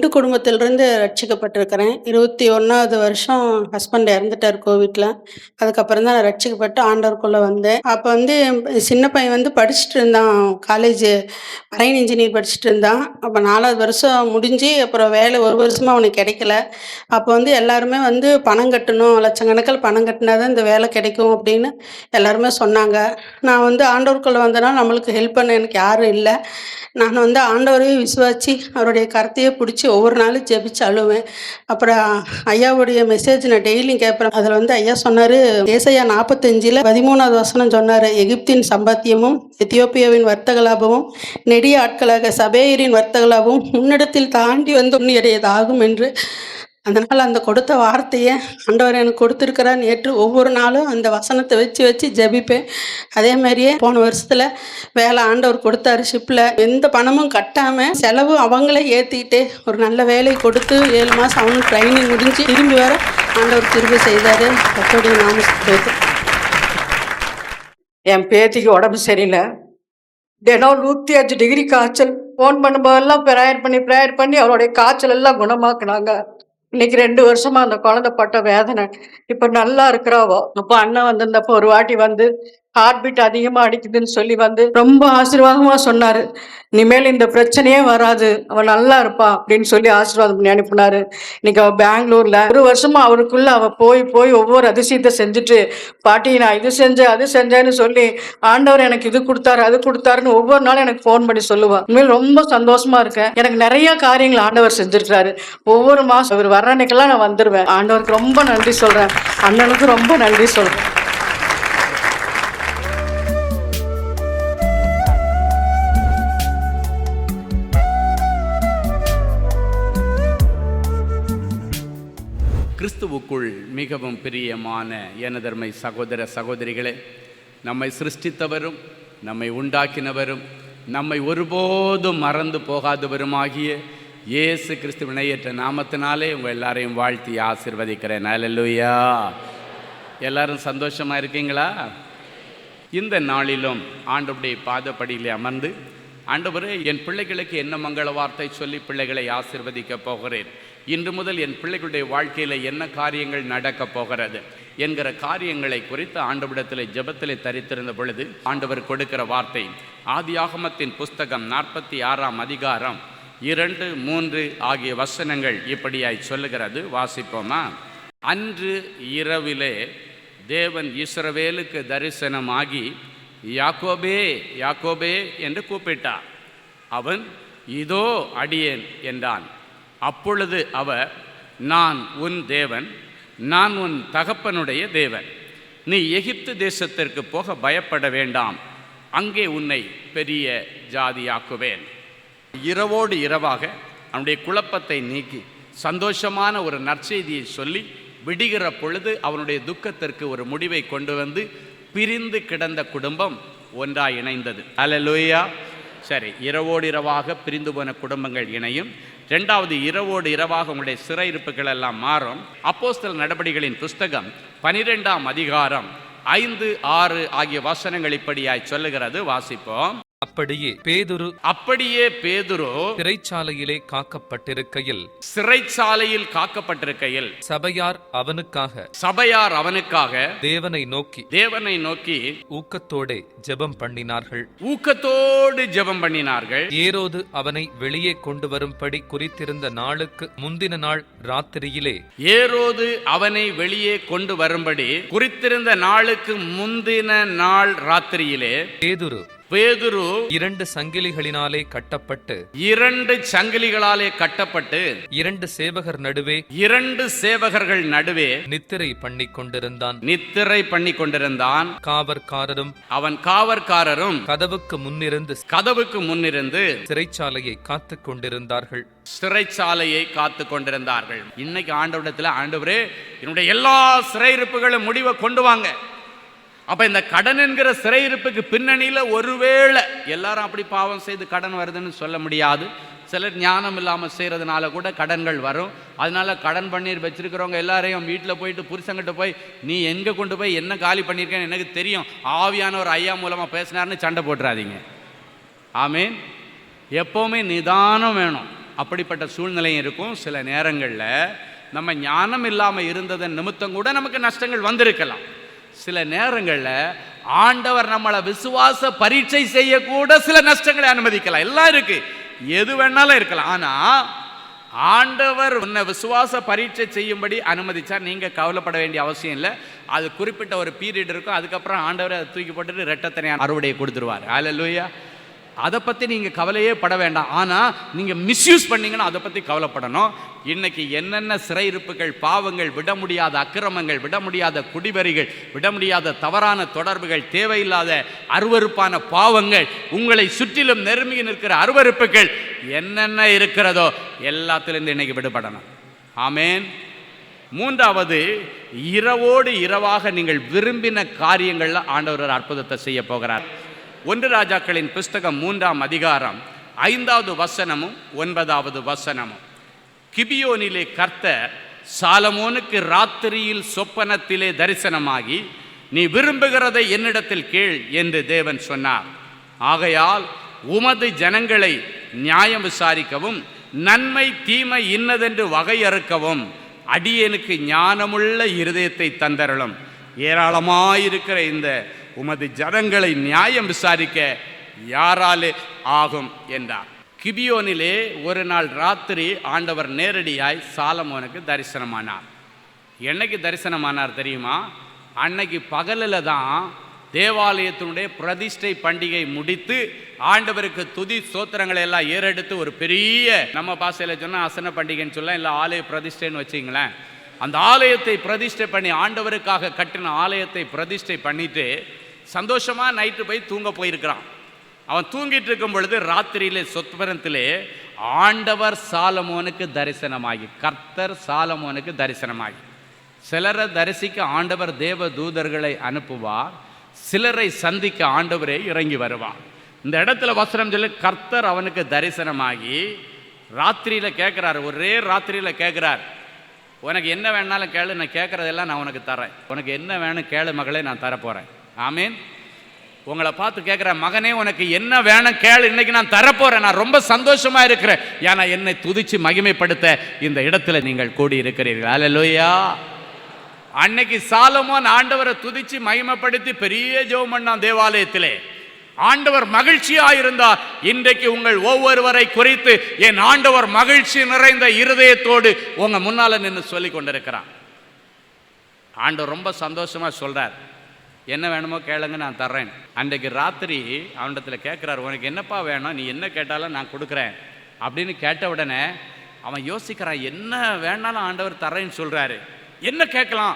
இந்து குடும்பத்திலிருந்து ரட்சிக்கப்பட்டிருக்கிறேன். 21வது வருஷம் ஹஸ்பண்ட் இறந்துட்டார் கோவிட்ல. அதுக்கப்புறம் தான் நான் ரட்சிக்கப்பட்டு ஆண்டவருக்குள்ள வந்தேன். அப்ப வந்து என் சின்ன பையன் வந்து படிச்சுட்டு இருந்தான். காலேஜ் மரைன் இன்ஜினியர் படிச்சுட்டு இருந்தான். அப்ப 4வது வருஷம் முடிஞ்சு அப்புறம் வேலை 1 வருஷமா அவனுக்கு கிடைக்கல. அப்போ வந்து எல்லாருமே வந்து பணம் கட்டணும், லட்சக்கணக்கில் பணம் கட்டினா தான் இந்த வேலை கிடைக்கும் அப்படின்னு எல்லாருமே சொன்னாங்க. நான் வந்து ஆண்டவருக்குள்ள வந்தனால நம்மளுக்கு ஹெல்ப் பண்ண எனக்கு யாரும் இல்ல. நான் வந்து ஆண்டவரையும் விசுவாசிச்சு அவருடைய கரத்தையே பிடிச்சி ஒவ்வொரு நாளும் ஜெபிச்சு அழுவேன். அப்புறம் ஐயாவுடைய மெசேஜ் நான் டெய்லியும் கேட்பேன். அதில் வந்து ஐயா சொன்னார், ஏசாயா 45ல் 13வது வசனம் சொன்னார், எகிப்தின் சம்பாத்தியமும் எத்தியோப்பியாவின் வர்த்தக லாபமும் நெடிய ஆட்களாக சபேயரின் வர்த்தக லாபமும் முன்னிடத்தில் தாண்டி வந்து உன்னுடையதாகும் என்று. அதனால் அந்த கொடுத்த வார்த்தையை ஆண்டவர் எனக்கு கொடுத்துருக்கிறார். நேற்று ஒவ்வொரு நாளும் அந்த வசனத்தை வச்சு வச்சு ஜெபிப்பேன். அதே மாதிரியே போன வருஷத்தில் வேலை ஆண்டவர் கொடுத்தாரு. ஷிப்பில் எந்த பணமும் கட்டாமல் செலவு அவங்களே ஏற்றிக்கிட்டு ஒரு நல்ல வேலை கொடுத்து 7 மாதம் அவனுக்கு ட்ரைனிங் முடிஞ்சு திரும்பி வர ஆண்டவர் திரும்பி செய்தார். கர்த்தருடைய நாமத்துக்கு. என் பேத்திக்கு உடம்பு சரியில்லை. தினம் 105 டிகிரி காய்ச்சல். ஃபோன் பண்ணும்போதெல்லாம் ப்ரேயர் பண்ணி அவளுடைய காய்ச்சல் எல்லாம் குணமாக்குனாங்க. இன்னைக்கு 2 வருஷமா அந்த குழந்தை பட்ட வேதனை. இப்ப நல்லா இருக்கிறாவோ. அப்ப அண்ணன் வந்திருந்தப்போ ஒரு வாட்டி வந்து ஹார்ட் பீட் அதிகமா அடிக்குதுன்னு சொல்லி வந்து ரொம்ப ஆசீர்வாதமா சொன்னாரு. இனிமேல் இந்த பிரச்சனையே வராது, அவன் நல்லா இருப்பா அப்படின்னு சொல்லி ஆசீர்வாதம் பண்ணி அனுப்புனாரு. இன்னைக்கு அவ பெங்களூர்ல 1 வருஷமா அவருக்குள்ள அவ போய் ஒவ்வொரு அதிசயத்தை செஞ்சுட்டு, பாட்டி நான் இது செஞ்சேன் அது செஞ்சேன்னு சொல்லி ஆண்டவர் எனக்கு இது கொடுத்தாரு அது கொடுத்தாருன்னு ஒவ்வொரு நாளும் எனக்கு ஃபோன் பண்ணி சொல்லுவா. இனிமேல் ரொம்ப சந்தோஷமா இருக்கேன். எனக்கு நிறைய காரியங்கள் ஆண்டவர் செஞ்சிருக்காரு. ஒவ்வொரு மாசம் அவர் வர்ற அன்னைக்கெல்லாம் நான் வந்துருவேன். ஆண்டவருக்கு ரொம்ப நன்றி சொல்றேன். அண்ணனுக்கு ரொம்ப நன்றி சொல்றேன். கிறிஸ்துவுக்குள் மிகவும் பிரியமான எனதர்மை சகோதர சகோதரிகளே, நம்மை சிருஷ்டித்தவரும் நம்மை உண்டாக்கினவரும் நம்மை ஒருபோதும் மறந்து போகாதவருமாகிய இயேசு கிறிஸ்து வினையேற்ற நாமத்தினாலே உங்கள் எல்லாரையும் வாழ்த்தி ஆசீர்வதிக்கிறேன். அல்லேலூயா. எல்லாரும் சந்தோஷமாக இருக்கீங்களா? இந்த நாளிலும் ஆண்டவருடைய பாதப்படியிலே அமர்ந்து, ஆண்டவரே என் பிள்ளைகளுக்கு என்ன மங்கள வார்த்தை சொல்லி பிள்ளைகளை ஆசீர்வதிக்க போகிறேன், இன்று முதல் என் பிள்ளைகளுடைய வாழ்க்கையில் என்ன காரியங்கள் நடக்கப் போகிறது என்கிற காரியங்களை குறித்து ஆண்டவரிடத்தில் ஜெபத்தில் தரித்திருந்த பொழுது ஆண்டவர் கொடுக்கிற வார்த்தை ஆதியாகமத்தின் புஸ்தகம் 46ஆம் அதிகாரம் 2, 3 ஆகிய வசனங்கள் இப்படியாய் சொல்லுகிறது. வாசிப்போமா? அன்று இரவிலே தேவன் இஸ்ரவேலுக்கு தரிசனமாகி யாக்கோபே யாக்கோபே என்று கூப்பிட்டார். அவன் இதோ அடியேன் என்றான். அப்பொழுது அவர், நான் உன் தேவன், நான் உன் தகப்பனுடைய தேவன். நீ எகிப்து தேசத்திற்கு போக பயப்பட வேண்டாம், அங்கே உன்னை பெரிய ஜாதியாக்குவேன். இரவோடு இரவாக அவனுடைய குழப்பத்தை நீக்கி சந்தோஷமான ஒரு நற்செய்தியை சொல்லி விடுகிற பொழுது அவனுடைய துக்கத்திற்கு ஒரு முடிவை கொண்டு வந்து பிரிந்து கிடந்த குடும்பம் ஒன்றாய் இணைந்தது. அல்லேலூயா. சரி, இரவோடு இரவாக பிரிந்து போன குடும்பங்கள் இணையும். 2வது, இரவோடு இரவாக உங்களுடைய சிறையிருப்புகள் எல்லாம் மாறும். அப்போஸ்தலர் நடபடிகளின் புஸ்தகம் 12ஆம் அதிகாரம் 5, 6 ஆகிய வசனங்கள் இப்படியாய் சொல்லுகிறது. வாசிப்போம். அப்படியே பேதுரு சிறைச்சாலையில் காக்கப்பட்டிருக்கையில் சபையார் அவனுக்காக தேவனை நோக்கி ஊக்கத்தோடு ஜெபம் பண்ணினார்கள். ஏரோது அவனை வெளியே கொண்டு வரும்படி குறித்திருந்த நாளுக்கு முந்தின நாள் ராத்திரியிலே பேதுரு 2 சங்கிலிகளினாலே கட்டப்பட்டு 2 சேவகர்கள் நடுவே நித்திரை பண்ணி கொண்டிருந்தான். காவற்காரரும் கதவுக்கு முன்னிருந்து சிறைச்சாலையை காத்து கொண்டிருந்தார்கள். இன்னைக்கு ஆண்டவரிடத்தில், ஆண்டவரே என்னுடைய எல்லா சிறையிருப்புகளும் முடிவை கொண்டு வாங்க. அப்ப இந்த கடன் என்கிற சிறையிருப்புக்கு பின்னணியில ஒருவேளை எல்லாரும் அப்படி பாவம் செய்து கடன் வருதுன்னு சொல்ல முடியாது. சிலர் ஞானம் இல்லாமல் செய்கிறதுனால கூட கடன்கள் வரும். அதனால கடன் பண்ணி வச்சிருக்கிறவங்க எல்லாரையும் வீட்டில் போயிட்டு புருஷங்கிட்ட போய், நீ எங்கே கொண்டு போய் என்ன காலி பண்ணியிருக்கேன்னு எனக்கு தெரியும், ஆவியானவர் ஐயா மூலமாக பேசினார்னு சண்டை போட்டுறாதீங்க. ஆமீன். எப்போவுமே நிதானம் வேணும். அப்படிப்பட்ட சூழ்நிலையும் இருக்கும். சில நேரங்களில் நம்ம ஞானம் இல்லாமல் இருந்ததன் நிமித்தம் கூட நமக்கு நஷ்டங்கள் வந்திருக்கலாம். சில நேரங்களில் ஆண்டவர் நம்மளை விசுவாச பரீட்சை செய்யக்கூட சில நஷ்டங்களை அனுமதிக்கலாம். எல்லாம் இருக்கு, எது வேணாலும் இருக்கலாம். ஆனால் ஆண்டவர் உன்னை விசுவாச பரீட்சை செய்யும்படி அனுமதிச்சா நீங்கள் கவலைப்பட வேண்டிய அவசியம் இல்லை. அது குறிப்பிட்ட ஒரு பீரியட் இருக்கும். அதுக்கப்புறம் ஆண்டவர் அதை தூக்கி போட்டுட்டு ரெட்டத்தனை அறுவடையை கொடுத்துருவார். அல்லேலூயா. அதை பற்றி நீங்கள் கவலையே பட வேண்டாம். ஆனால் நீங்கள் மிஸ்யூஸ் பண்ணீங்கன்னா அதை பற்றி கவலைப்படணும். இன்னைக்கு என்னென்ன சிறையிருப்புகள், பாவங்கள், விட முடியாத அக்கிரமங்கள், விட முடியாத குடிவரிகள், விட முடியாத தவறான தொடர்புகள், தேவையில்லாத அருவருப்பான பாவங்கள், உங்களை சுற்றிலும் நெருங்கி நிற்கிற அருவருப்புகள் என்னென்ன இருக்கிறதோ எல்லாத்திலிருந்து இன்னைக்கு விடுபடணும். ஆமேன். மூன்றாவது, இரவோடு இரவாக நீங்கள் விரும்பின காரியங்களில் ஆண்டவர் ஒரு அற்புதத்தை செய்ய போகிறார். 1 ராஜாக்களின் புஸ்தகம் 3ஆம் அதிகாரம் 5வது வசனமும் 9வது வசனமும். கிபியோனிலே கர்த்தர் சாலமோனுக்கு ராத்திரியில் சொப்பனத்திலே தரிசனமாகி, நீ விரும்புகிறதை என்னிடத்தில் கேள் என்று தேவன் சொன்னார். ஆகையால் உமது ஜனங்களை நியாயம் விசாரிக்கவும் நன்மை தீமை இன்னதென்று வகையறுக்கவும் அடியேனுக்கு ஞானமுள்ள இருதயத்தை தந்தருளும். ஏராளமாயிருக்கிற இந்த உமது ஜனங்களை நியாயம் விசாரிக்க யாராலே ஆகும் என்றார். கிபியோனிலே ஒரு நாள் ராத்திரி ஆண்டவர் நேரடியாய் சாலமோனுக்கு தரிசனமானார். என்னைக்கு தரிசனமானார் தெரியுமா? அன்னைக்கு பகலில் தான் தேவாலயத்தினுடைய பிரதிஷ்டை பண்டிகை முடித்து ஆண்டவருக்கு துதி ஸ்தோத்திரங்களை எல்லாம் ஏறெடுத்து ஒரு பெரிய, நம்ம பாஷையில் சொன்னால் அசன பண்டிகைன்னு சொல்லலாம், இல்லை ஆலய பிரதிஷ்டைன்னு வச்சிங்களேன். அந்த ஆலயத்தை பிரதிஷ்டை பண்ணி, ஆண்டவருக்காக கட்டின ஆலயத்தை பிரதிஷ்டை பண்ணிட்டு சந்தோஷமாக நைட்டு போய் தூங்க போயிருக்கிறான். அவன் தூங்கிட்டு இருக்கும் பொழுது ராத்திரியிலே சொப்பனத்திலே ஆண்டவர் சாலமோனுக்கு தரிசனமாகி, கர்த்தர் சாலமோனுக்கு தரிசனமாகி, சிலரை தரிசிக்க ஆண்டவர் தேவ தூதர்களை அனுப்புவார், சிலரை சந்திக்க ஆண்டவரே இறங்கி வருவார். இந்த இடத்துல வசனம் சொல்லி கர்த்தர் அவனுக்கு தரிசனமாகி ராத்திரியில் கேட்குறாரு, ஒரே ராத்திரியில் கேட்குறார், உனக்கு என்ன வேணாலும் கேளு, நான் கேட்குறதெல்லாம் நான் உனக்கு தரேன், உனக்கு என்ன வேணும் கேளு மகளே, நான் தரப்போகிறேன். ஆமீன். உங்களை பார்த்து கேட்குறேன், மகனே உனக்கு என்ன வேணும் கேளு, இன்னைக்கு நான் தரப்போகிறேன், நான் ரொம்ப சந்தோஷமாக இருக்கிறேன், ஏன்னா என்னை துதிச்சு மகிமைப்படுத்த இந்த இடத்துல நீங்கள் கூடி இருக்கிறீர்கள். அல்லேலூயா. அன்னைக்கு சாலமோன் ஆண்டவரை துதிச்சு மகிமைப்படுத்தி பெரிய ஜெபம் பண்ணான் தேவாலயத்திலே. ஆண்டவர் மகிழ்ச்சியாயிருந்தார். இன்றைக்கு உங்கள் ஒவ்வொருவரை குறித்து என் ஆண்டவர் மகிழ்ச்சி நிறைந்த இருதயத்தோடு உங்க முன்னால நின்று சொல்லி கொண்டிருக்கிறான். ஆண்டவர் ரொம்ப சந்தோஷமா சொல்றார், என்ன வேணுமோ கேளுங்க நான் தர்றேன். அன்றைக்கு ராத்திரி அவனிடத்துல கேட்கிறார், உனக்கு என்னப்பா வேணும், நீ என்ன கேட்டாலும் நான் கொடுக்குறேன் அப்படின்னு கேட்ட உடனே அவன் யோசிக்கிறான், என்ன வேணாலும் ஆண்டவர் தர்றேன்னு சொல்றாரு, என்ன கேட்கலாம்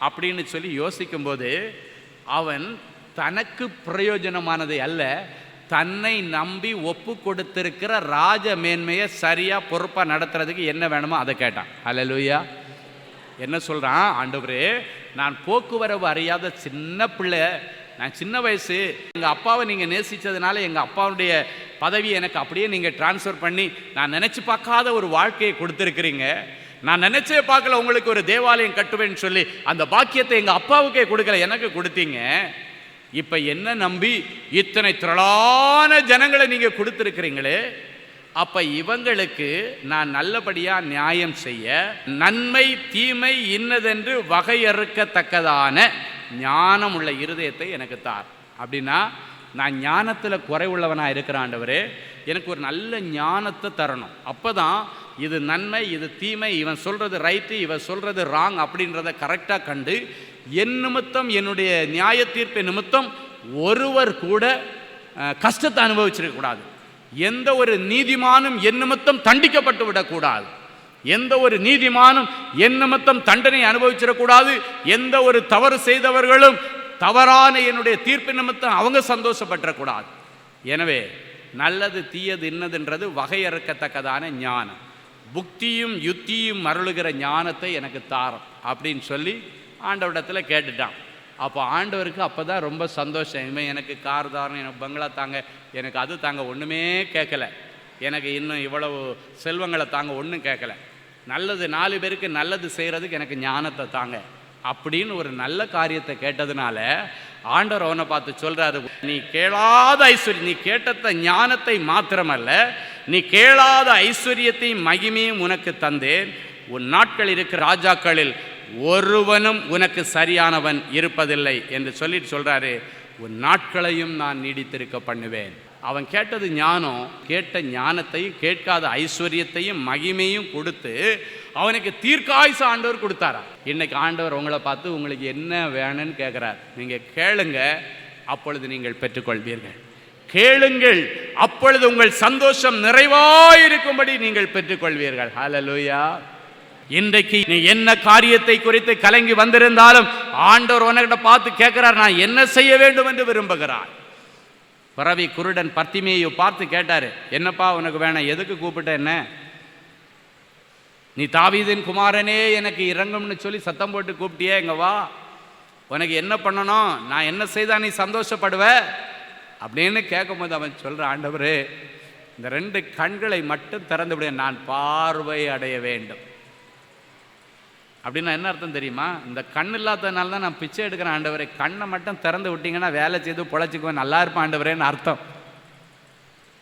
அப்படின்னு சொல்லி யோசிக்கும் போது அவன் தனக்கு பிரயோஜனமானதை அல்ல, தன்னை நம்பி ஒப்பு கொடுத்திருக்கிற ராஜ மேன்மையை சரியா பொறுப்பா நடத்துறதுக்கு என்ன வேணுமோ அதை கேட்டான். அல்லேலூயா. என்ன சொல்றான், ஆண்டவரே நான் போக்குவரவு அறியாத சின்ன பிள்ளை, நான் சின்ன வயசு, எங்கள் அப்பாவை நீங்கள் நேசித்ததுனால எங்கள் அப்பாவுடைய பதவி எனக்கு அப்படியே நீங்கள் டிரான்ஸ்ஃபர் பண்ணி நான் நினச்சி பார்க்காத ஒரு வாழ்க்கையை கொடுத்துருக்கிறீங்க, நான் நினைச்சே பார்க்கல உங்களுக்கு ஒரு தேவாலயம் கட்டுவேன்னு சொல்லி அந்த பாக்கியத்தை எங்கள் அப்பாவுக்கே கொடுக்கல, எனக்கு கொடுத்தீங்க. இப்போ என்ன நம்பி இத்தனை திரளான ஜனங்களை நீங்கள் கொடுத்துருக்கிறீங்களே, அப்போ இவங்களுக்கு நான் நல்லபடியாக நியாயம் செய்ய நன்மை தீமை இன்னதென்று வகையறுக்கத்தக்கதான ஞானம் உள்ள இருதயத்தை எனக்கு தார். அப்படின்னா நான் ஞானத்தில் குறைவுள்ளவனாக இருக்கிற ஆண்டவரே, எனக்கு ஒரு நல்ல ஞானத்தை தரணும். அப்போ தான் இது நன்மை இது தீமை, இவன் சொல்கிறது ரைட்டு இவன் சொல்கிறது ராங் அப்படின்றத கரெக்டாக கண்டு என் நிமித்தம் என்னுடைய நியாய தீர்ப்பு நிமித்தம் ஒருவர் கூட கஷ்டத்தை அனுபவிச்சிருக்கக்கூடாது. எந்த ஒரு நீதிமானும் என் நிமித்தம் தண்டிக்கப்பட்டு விடக்கூடாது, எந்த ஒரு நீதிமானும் என் நிமித்தம் தண்டனை அனுபவிச்சிடக்கூடாது, எந்த ஒரு தவறு செய்தவர்களும் தவறான என்னுடைய தீர்ப்பு நிமித்தம் அவங்க சந்தோஷப்பட்டுறக்கூடாது. எனவே நல்லது தீயது இன்னதுன்றது வகையறுக்கத்தக்கதான ஞானம், புக்தியும் யுத்தியும் அருளுகிற ஞானத்தை எனக்கு தாரம் அப்படின்னு சொல்லி ஆண்டவரிடத்தில் கேட்டுட்டான். அப்போ ஆண்டவருக்கு அப்போ தான் ரொம்ப சந்தோஷம், இனிமேல் எனக்கு கார் தாரம், எனக்கு பங்களா தாங்க, எனக்கு அது தாங்க ஒன்றுமே கேட்கல, எனக்கு இன்னும் இவ்வளவு செல்வங்களை தாங்க ஒன்றும் கேட்கல, நல்லது 4 பேருக்கு நல்லது செய்கிறதுக்கு எனக்கு ஞானத்தை தாங்க அப்படின்னு ஒரு நல்ல காரியத்தை கேட்டதுனால ஆண்டவர் அவனை பார்த்து சொல்கிறாரு, நீ கேளாத ஐஸ்வர்யம், நீ கேட்ட ஞானத்தை மாத்திரமல்ல நீ கேளாத ஐஸ்வர்யத்தையும் மகிமையும் உனக்கு தந்தேன். உன் நாட்கள் இருக்கிற ராஜாக்களில் ஒருவனும் உனக்கு சரியானவன் இருப்பதில்லை என்று சொல்லிட்டு சொல்றாரு, உன் நாட்களையும் நான் நீடித்திருக்க பண்ணுவேன். அவன் கேட்டது ஞானம், கேட்ட ஞானத்தையும் கேட்காத ஐஸ்வர்யத்தையும் மகிமையும் கொடுத்து அவனுக்கு தீர்க்காயுசு ஆண்டவர் கொடுத்தாரா. இன்னைக்கு ஆண்டவர் உங்களை பார்த்து உங்களுக்கு என்ன வேணும்னு கேட்குறார். நீங்கள் கேளுங்க, அப்பொழுது நீங்கள் பெற்றுக்கொள்வீர்கள். கேளுங்கள், அப்பொழுது உங்கள் சந்தோஷம் நிறைவாயிருக்கும்படி நீங்கள் பெற்றுக்கொள்வீர்கள். ஹல்லேலூயா. இன்றைக்கு நீ என்ன காரியத்தை குறித்து கலங்கி வந்திருந்தாலும் ஆண்டவர் உனக்கிட்ட பார்த்து கேட்கிறார், நான் என்ன செய்ய வேண்டும் என்று விரும்புகிறார். பிறவி குருடன் பர்த்திமேயை பார்த்து கேட்டாரு, என்னப்பா உனக்கு வேணாம், எதுக்கு கூப்பிட்ட என்ன? நீ தாவீதின் குமாரனே எனக்கு இறங்கும்னு சொல்லி சத்தம் போட்டு கூப்பிட்டியே, இங்க வா, உனக்கு என்ன பண்ணணும், நான் என்ன செய்தா நீ சந்தோஷப்படுவ அப்படின்னு கேட்கும்போது அவன் சொல்ற, ஆண்டவரே இந்த 2 கண்களை மட்டும் திறந்து விட, நான் பார்வை அடைய வேண்டும். அப்படின்னா என்ன அர்த்தம் தெரியுமா? இந்த கண் இல்லாததுனால தான் நான் பிச்சை எடுக்கிறேன் ஆண்டவரே, கண்ணை மட்டும் திறந்து விட்டீங்கன்னா வேலை செய்து பொழைச்சிக்குவேன், நல்லா இருப்பேன் ஆண்டவரேன்னு அர்த்தம்.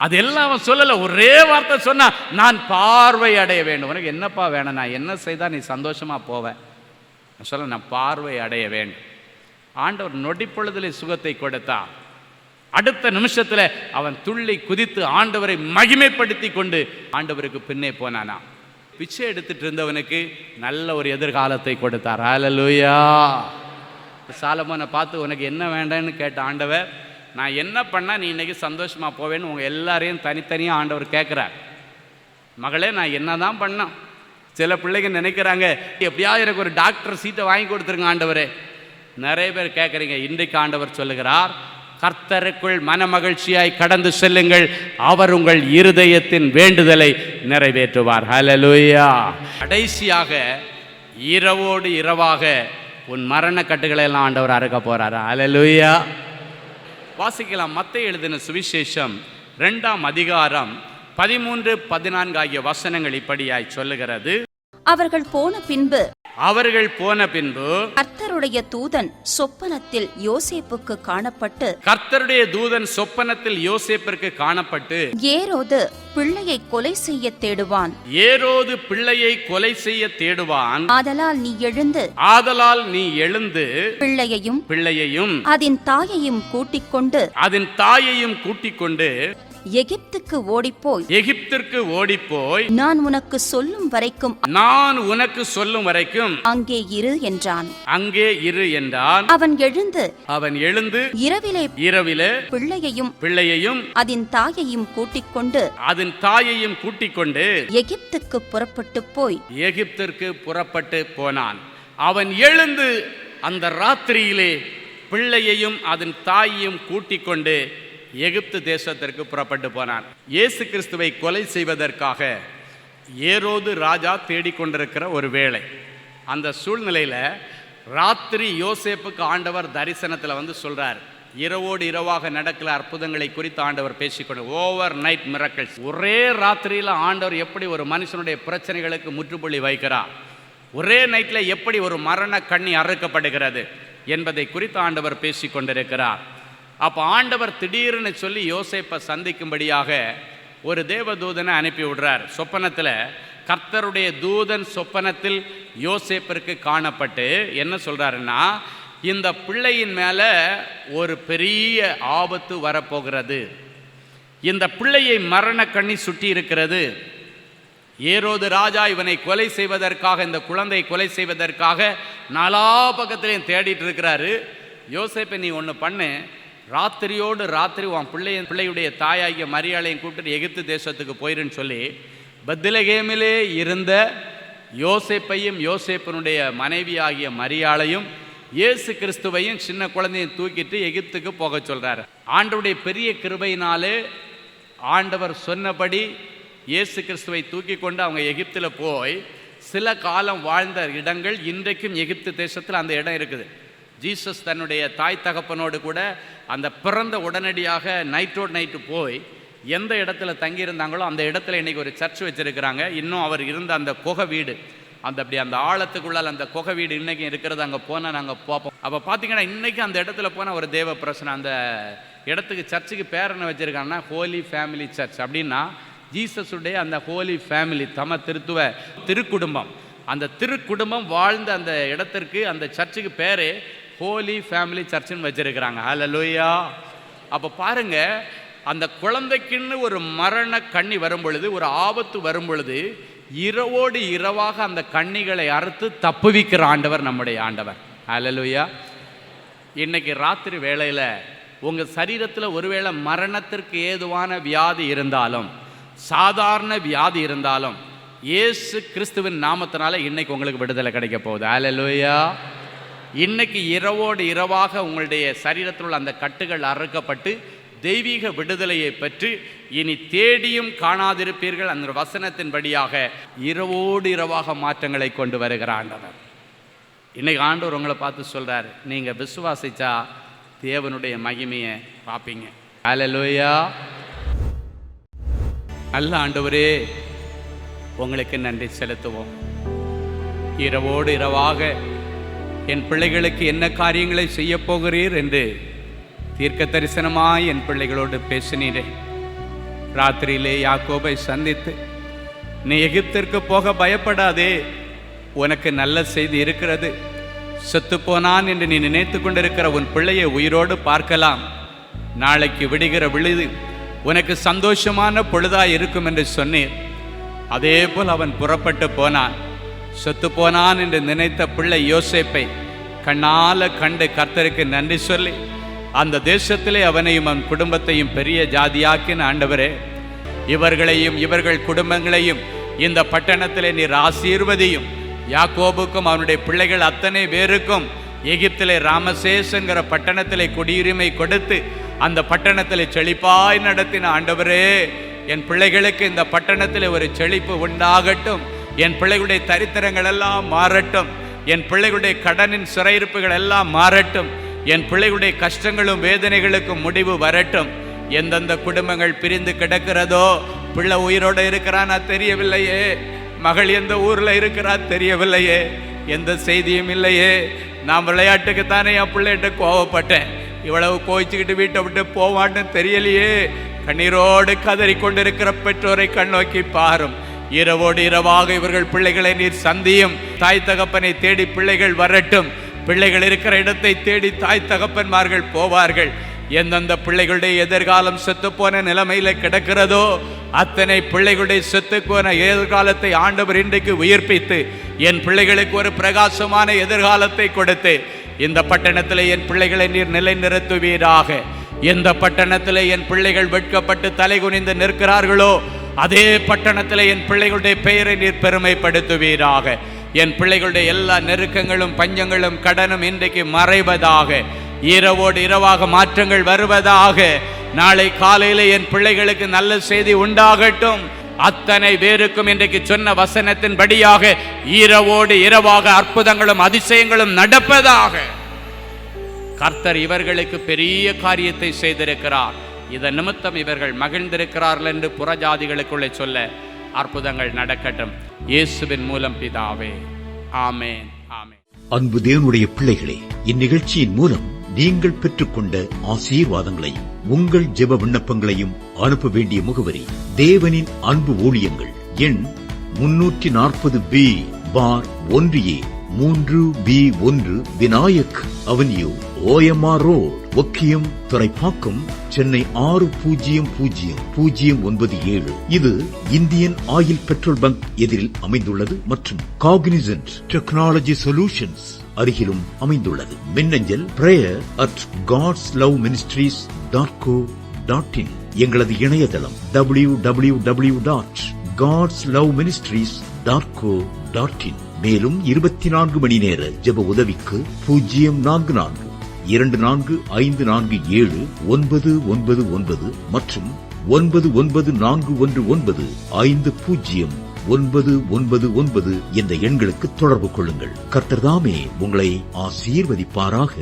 அது எல்லாம் அவன் சொல்லலை, ஒரே வார்த்தை சொன்னா, நான் பார்வை அடைய வேண்டும். உனக்கு என்னப்பா வேணும், நான் என்ன செய்தா நீ சந்தோஷமா போவேன்? சொல்ல, நான் பார்வை அடைய வேண்டும். ஆண்டவர் நொடிப்பொழுதிலே சுகத்தை கொடுத்தா. அடுத்த நிமிஷத்துல அவன் துள்ளி குதித்து ஆண்டவரை மகிமைப்படுத்தி கொண்டு ஆண்டவருக்கு பின்னே போனானா. பிச்சை எடுத்துட்டு இருந்தவனுக்கு நல்ல ஒரு எதிர்காலத்தை கொடுத்தார். ஹல்லேலூயா. சாலமோனை பார்த்து உனக்கு என்ன வேண்டான்னு கேட்ட ஆண்டவர், நான் என்ன பண்ணால் நீ இன்னைக்கு சந்தோஷமா போவேன்னு உங்கள் எல்லாரையும் தனித்தனியாக ஆண்டவர் கேட்குறார். மகளே, நான் என்ன தான் பண்ணேன்? சில பிள்ளைங்க நினைக்கிறாங்க, எப்படியாவது எனக்கு ஒரு டாக்டர் சீட்டை வாங்கி கொடுத்துருங்க ஆண்டவரே. நிறைய பேர் கேட்குறீங்க. இன்றைக்கு ஆண்டவர் சொல்லுகிறார், கர்த்தருக்குள் மனமகிழ்ச்சியாய் கடந்து செல்லுங்கள், அவர் உங்கள் இருதயத்தின் வேண்டுதலை நிறைவேற்றுவார். ஹல்லேலூயா. கடைசியாக இரவோடு இரவாக உன் மரண கட்டுகளை எல்லாம் ஆண்டவர் அறுக்க போறார். ஹல்லேலூயா. வாசிக்கலாம். மத்தேயு எழுதின சுவிசேஷம் 2ஆம் அதிகாரம் 13-14 ஆகிய வசனங்கள் இப்படியாய் சொல்லுகிறது. அவர்கள் போன பின்பு கர்த்தருடைய தூதன் சொப்பனத்தில் யோசேப்புக்கு காணப்பட்டு ஏரோது பிள்ளையை கொலை செய்ய தேடுவான். ஆதலால் நீ எழுந்து பிள்ளையையும் அதன் தாயையும் கூட்டிக் கொண்டு எகிப்துக்கு ஓடிப்போய் நான் உனக்கு சொல்லும் வரைக்கும் அங்கே இரு என்றான். அவன் எழுந்து இரவிலே பிள்ளையையும் அதன் தாயையும் கூட்டிக் கொண்டு எகிப்துக்கு புறப்பட்டு போனான். அவன் எழுந்து அந்த ராத்திரியிலே பிள்ளையையும் அதன் தாயையும் கூட்டிக் கொண்டு எகிப்து தேசத்திற்கு புறப்பட்டு போனான். இயேசு கிறிஸ்துவை கொலை செய்வதற்காக ஏரோது ராஜா தேடிக்கொண்டிருக்கிற ஒரு வேளை. அந்த சூழ்நிலையில் ராத்திரி யோசேப்புக்கு ஆண்டவர் தரிசனத்தில் வந்து சொல்றார், இரவோடு இரவாக நடக்கிற அற்புதங்களை குறித்து ஆண்டவர் பேசிக்கொண்டு, ஓவர் நைட் மிரக்கிள்ஸ். ஒரே ராத்திரியில் ஆண்டவர் எப்படி ஒரு மனுஷனுடைய பிரச்சனைகளுக்கு முற்றுப்புள்ளி வைக்கிறார், ஒரே நைட்டில் எப்படி ஒரு மரண கண்ணி அறுக்கப்படுகிறது என்பதை குறித்து ஆண்டவர் பேசி கொண்டிருக்கிறார். அப்போ ஆண்டவர் திடீர்னு சொல்லி யோசேப்பை சந்திக்கும்படியாக ஒரு தேவதூதனை அனுப்பி விடுறார். சொப்பனத்தில் கர்த்தருடைய தூதன் சொப்பனத்தில் யோசேப்பிற்கு காணப்பட்டு என்ன சொல்றாருன்னா, இந்த பிள்ளையின் மேலே ஒரு பெரிய ஆபத்து வரப்போகிறது, இந்த பிள்ளையை மரண கண்ணி சுட்டி இருக்கிறது. ஏரோது ராஜா இவனை கொலை செய்வதற்காக, இந்த குழந்தை கொலை செய்வதற்காக நாலா பக்கத்திலையும் தேடிட்டு இருக்கிறாரு. யோசேப்பை நீ ஒன்று பண்ணு, ராத்திரியோடு ராத்திரி உன் பிள்ளையுடைய தாயாகிய மரியாளையும் கூப்பிட்டு எகிப்து தேசத்துக்கு போயிருன்னு சொல்லி பெத்லகேமிலே இருந்த யோசேப்பையும் யோசேப்பனுடைய மனைவி ஆகிய மரியாளையும் இயேசு கிறிஸ்துவையும் சின்ன குழந்தையும் தூக்கிட்டு எகிப்துக்கு போக சொல்றாரு. ஆண்டவருடைய பெரிய கிருபையினாலே ஆண்டவர் சொன்னபடி இயேசு கிறிஸ்துவை தூக்கி கொண்டு அவங்க எகிப்தில் போய் சில காலம் வாழ்ந்த இடங்கள் இன்றைக்கும் எகிப்து தேசத்தில் அந்த இடம் இருக்குது. ஜீசஸ் தன்னுடைய தாய் தகப்பனோடு கூட அந்த பிறந்த உடனடியாக நைட்டு போய் எந்த இடத்துல தங்கியிருந்தாங்களோ அந்த இடத்துல இன்றைக்கி ஒரு சர்ச் வச்சுருக்கிறாங்க. இன்னும் அவர் இருந்த அந்த குகை வீடு, அப்படி அந்த ஆழத்துக்குள்ளால் அந்த குகை வீடு இன்றைக்கும் இருக்கிறது. அங்கே போனால் நாங்கள் பார்ப்போம். அப்போ பார்த்தீங்கன்னா இன்றைக்கும் அந்த இடத்துல போனால் ஒரு தேவ பிரசனம். அந்த இடத்துக்கு சர்ச்சுக்கு பேர் என்ன வச்சுருக்காங்கன்னா ஹோலி ஃபேமிலி சர்ச். அப்படின்னா ஜீசஸுடைய அந்த ஹோலி ஃபேமிலி தம திருக்குடும்பம், அந்த திருக்குடும்பம் வாழ்ந்த அந்த இடத்திற்கு, அந்த சர்ச்சுக்கு பேரே ஹோலி ஃபேமிலி சர்ச்சுன்னு வச்சிருக்கிறாங்க. ஹல்லேலூயா. அப்போ பாருங்க, அந்த குழந்தைக்குன்னு ஒரு மரண கண்ணி வரும் பொழுது, ஒரு ஆபத்து வரும் பொழுது, இரவோடு இரவாக அந்த கண்ணிகளை அறுத்து தப்புவிக்கிற ஆண்டவர் நம்முடைய ஆண்டவர். ஹல்லேலூயா. இன்னைக்கு ராத்திரி வேளையில் உங்கள் சரீரத்தில் ஒருவேளை மரணத்திற்கு ஏதுவான வியாதி இருந்தாலும், சாதாரண வியாதி இருந்தாலும், இயேசு கிறிஸ்துவின் நாமத்தினால இன்னைக்கு உங்களுக்கு விடுதலை கிடைக்க போகுது. ஹல்லேலூயா. இன்னைக்கு இரவோடு இரவாக உங்களுடைய சரீரத்தில் உள்ள அந்த கட்டுகள் அறுக்கப்பட்டு தெய்வீக விடுதலையை பெற்று இனி தேடியும் காணாதிருப்பீர்கள். அந்த வசனத்தின்படியாக இரவோடு இரவாக மாற்றங்களை கொண்டு வருகிற ஆண்டவர். இன்னைக்கு ஆண்டவர் உங்களை பார்த்து சொல்றாரு, நீங்க விசுவாசிச்சா தேவனுடைய மகிமையை பார்ப்பீங்க. ஹல்லேலூயா. நல்ல ஆண்டவரே, உங்களுக்கு நன்றி செலுத்துவோம். இரவோடு இரவாக என் பிள்ளைகளுக்கு என்ன காரியங்களை செய்ய போகிறீர் என்று தீர்க்க தரிசனமாய் என் பிள்ளைகளோடு பேசினீரே. ராத்திரியிலே யாக்கோபை சந்தித்து, நீ எகிப்திற்கு போக பயப்படாதே, உனக்கு நல்ல செய்தி இருக்கிறது, செத்து போனான் என்று நீ நினைத்து கொண்டிருக்கிற உன் பிள்ளையை உயிரோடு பார்க்கலாம், நாளைக்கு விடுகிற விழுது உனக்கு சந்தோஷமான பொழுதாய் இருக்கும் என்று சொன்னீர். அதே போல் அவன் புறப்பட்டு போனான். செத்து போனான் என்று நினைத்த பிள்ளை யோசேப்பை கண்ணால கண்டு கர்த்தருக்கு நன்றி சொல்லி அந்த தேசத்திலே அவனையும் அவன் குடும்பத்தையும் பெரிய ஜாதியாக்கின ஆண்டவரே, இவர்களையும் இவர்கள் குடும்பங்களையும் இந்த பட்டணத்திலே நீர் ஆசீர்வதியும். யாக்கோபுக்கும் அவனுடைய பிள்ளைகள் அத்தனை பேருக்கும் எகிப்திலே ராமசேஸ் என்கிற பட்டணத்திலே குடியுரிமை கொடுத்து அந்த பட்டணத்திலே செழிப்பாய் நடத்தின ஆண்டவரே, என் பிள்ளைகளுக்கு இந்த பட்டணத்திலே ஒரு செழிப்பு உண்டாகட்டும். என் பிள்ளைகளுடைய தரித்திரங்கள் எல்லாம் மாறட்டும். என் பிள்ளைகளுடைய கடனின் சிறையிருப்புகள் எல்லாம் மாறட்டும். என் பிள்ளைகளுடைய கஷ்டங்களும் வேதனைகளுக்கும் முடிவு வரட்டும். எந்தெந்த குடும்பங்கள் பிரிந்து கிடக்கிறதோ, பிள்ளை உயிரோடு இருக்கிறானா தெரியவில்லையே, மகள் எந்த ஊரில் இருக்கிறா தெரியவில்லையே, எந்த செய்தியும் இல்லையே. நான் விளையாட்டுக்குத்தானே என் பிள்ளைகிட்ட கோவப்பட்டேன், இவ்வளவு கோவிச்சுக்கிட்டு வீட்டை விட்டு போவான்னு தெரியலையே. கண்ணீரோடு கதறி கொண்டிருக்கிற பெற்றோரை கண்ணோக்கி பாரும். இரவோடு இரவாக இவர்கள் பிள்ளைகளை நீர் சந்தியும். தாய் தகப்பனை தேடி பிள்ளைகள் வரட்டும். பிள்ளைகள் இருக்கிற இடத்தை தேடி தாய் தகப்பன்மார்கள் போவார்கள். எந்தெந்த பிள்ளைகளுடைய எதிர்காலம் செத்துப்போன நிலைமையில கிடக்கிறதோ அத்தனை பிள்ளைகளுடைய செத்துப்போன எதிர்காலத்தை ஆண்டவர் இன்றைக்கு உயிர்ப்பித்து என் பிள்ளைகளுக்கு ஒரு பிரகாசமான எதிர்காலத்தை கொடுத்து இந்த பட்டணத்தில் என் பிள்ளைகளை நீர் நிலைநிறுத்துவீராக. எந்த பட்டணத்தில் என் பிள்ளைகள் வெட்கப்பட்டு தலை குனிந்து நிற்கிறார்களோ அதே பட்டணத்தில் என் பிள்ளைகளுடைய பெயரை நீர் பெருமைப்படுத்துவீராக. என் பிள்ளைகளுடைய எல்லா நெருக்கங்களும் பஞ்சங்களும் கடனும் இன்றைக்கு மறைவதாக. இரவோடு இரவாக மாற்றங்கள் வருவதாக. நாளை காலையில் என் பிள்ளைகளுக்கு நல்ல செய்தி உண்டாகட்டும். அத்தனை பேருக்கும் இன்றைக்கு சொன்ன வசனத்தின்படியாக இரவோடு இரவாக அற்புதங்களும் அதிசயங்களும் நடப்பதாக. கர்த்தர் இவர்களுக்கு பெரிய காரியத்தை செய்திருக்கிறார். இதன் நிமித்தம் இவர்கள் மகிழ்ந்திருக்கிறார்கள் என்று புறஜாதிகளுக்குள்ளே சொல்ல அற்புதங்கள் நடக்கட்டும். இயேசுவின் மூலம் பிதாவே, ஆமென், ஆமென். அன்பு தேவனுடைய பிள்ளைகளே, இந்நிகழ்ச்சியின் மூலம் நீங்கள் பெற்றுக்கொண்ட ஆசீர்வாதங்களை உங்கள் ஜெப விண்ணப்பங்களையும் அனுப்ப வேண்டிய முகவரி தேவனின் அன்பு ஊழியங்கள், எண் 340B பார் 1A 3B1 Vinayak avenue, OMR road, Okkiyam, Thoraipakkam, Chennai 600097. இது இந்தியன் ஆயில் பெட்ரோல் பங்க் எதிரில் அமைந்துள்ளது மற்றும் காக்னிசன்ட் டெக்னாலஜி சொல்யூஷன்ஸ் அருகிலும் அமைந்துள்ளது. மின்னஞ்சல் prayer@godsloveministries.co.in. எங்களது இணையதளம் www.godsloveministries.co.in. மேலும் 24 மணி நேர ஜெப உதவிக்கு 04454547999 மற்றும் 9941150999 என்ற எண்களுக்கு தொடர்பு கொள்ளுங்கள். கர்த்தர் தாமே உங்களை ஆசீர்வதிப்பாராக.